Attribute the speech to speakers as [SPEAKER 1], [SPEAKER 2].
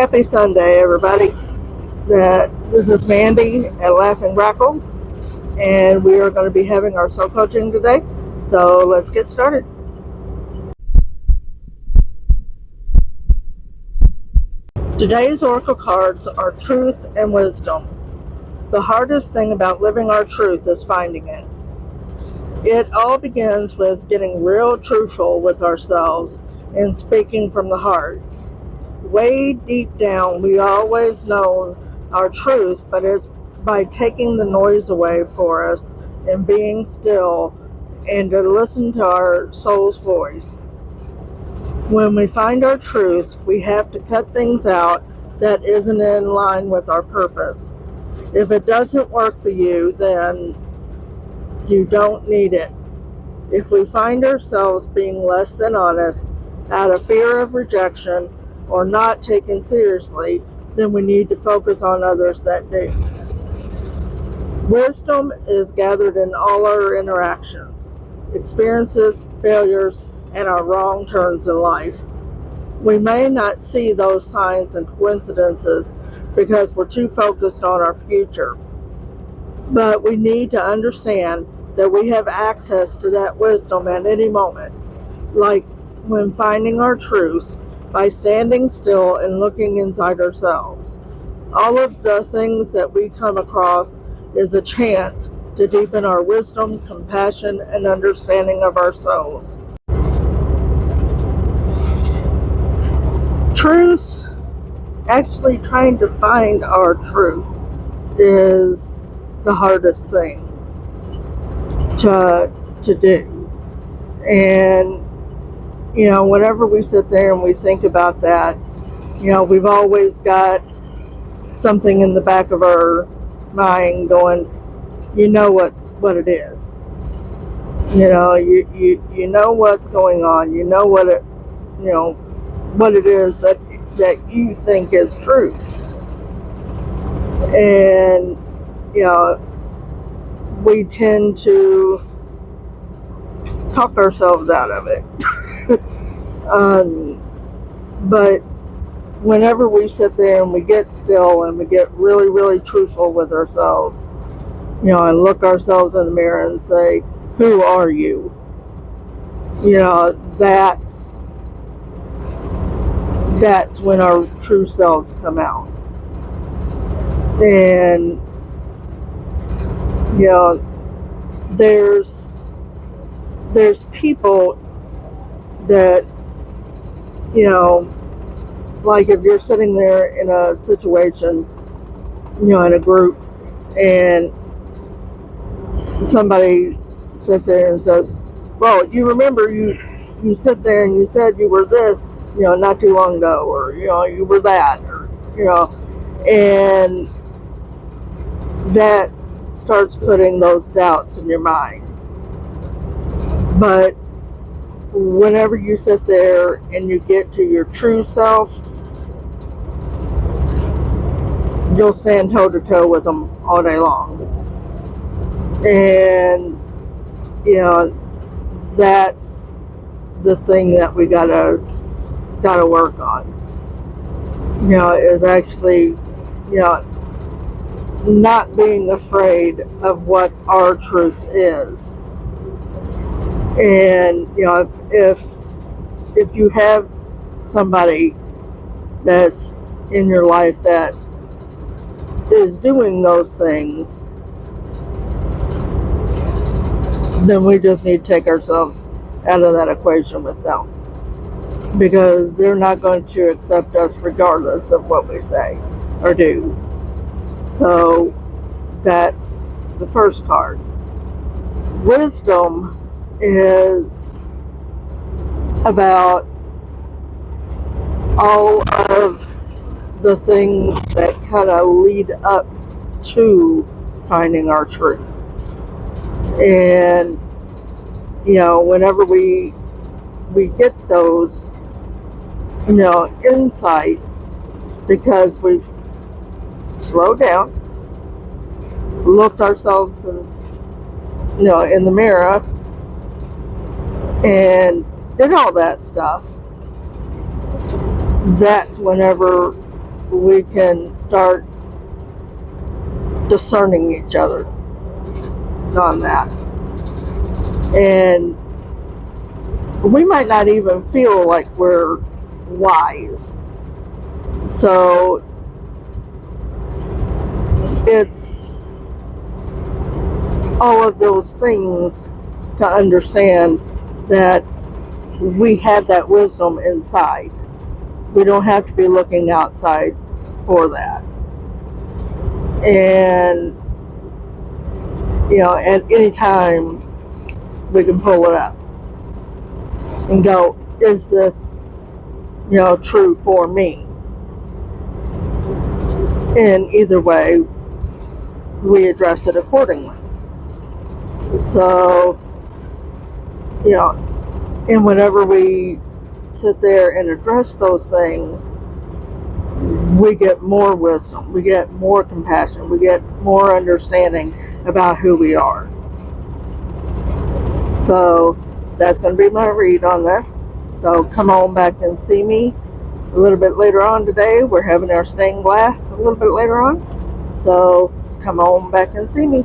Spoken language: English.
[SPEAKER 1] Happy Sunday, everybody. This is Mandy at Laughing Grackle, and we are going to be having our soul coaching today. So let's get started. Today's oracle cards are truth and wisdom. The hardest thing about living our truth is finding it. It all begins with getting real truthful with ourselves and speaking from the heart. Way deep down, we always know our truth, but it's by taking the noise away for us and being still and to listen to our soul's voice. When we find our truth, we have to cut things out that isn't in line with our purpose. If it doesn't work for you, then you don't need it. If we find ourselves being less than honest out of fear of rejection or not taken seriously, then we need to focus on others that do. Wisdom is gathered in all our interactions, experiences, failures, and our wrong turns in life. We may not see those signs and coincidences because we're too focused on our future, but we need to understand that we have access to that wisdom at any moment, like when finding our truth by standing still and looking inside ourselves. All of the things that we come across is a chance to deepen our wisdom, compassion, and understanding of our souls. Truth, actually trying to find our truth, is the hardest thing to do. And whenever we sit there and we think about that, we've always got something in the back of our mind going, what it is. You know what's going on. You know what it is that you think is true. And we tend to talk ourselves out of it. But whenever we sit there and we get still and we get really, really truthful with ourselves, and look ourselves in the mirror and say, who are you? That's when our true selves come out. And there's people that, like if you're sitting there in a situation, in a group, and somebody sits there and says, well, you remember you sit there and you said you were this, not too long ago, or, you were that, or, and that starts putting those doubts in your mind. But whenever you sit there and you get to your true self, you'll stand toe to toe with them all day long. And, that's the thing that we gotta work on. Is actually, not being afraid of what our truth is. And if you have somebody that's in your life that is doing those things, then we just need to take ourselves out of that equation with them, because they're not going to accept us regardless of what we say or do. So that's the first card. Wisdom is about all of the things that kind of lead up to finding our truth. And whenever we get those insights, because we've slowed down, looked ourselves in the mirror, and did all that stuff, that's whenever we can start discerning each other on that. And we might not even feel like we're wise. So it's all of those things to understand that we have that wisdom inside. We don't have to be looking outside for that. And, at any time we can pull it up and go, is this, true for me? And either way, we address it accordingly. So, and whenever we sit there and address those things, we get more wisdom, we get more compassion, we get more understanding about who we are. So that's going to be my read on this. So come on back and see me a little bit later on today. We're having our stained glass a little bit later on. So come on back and see me.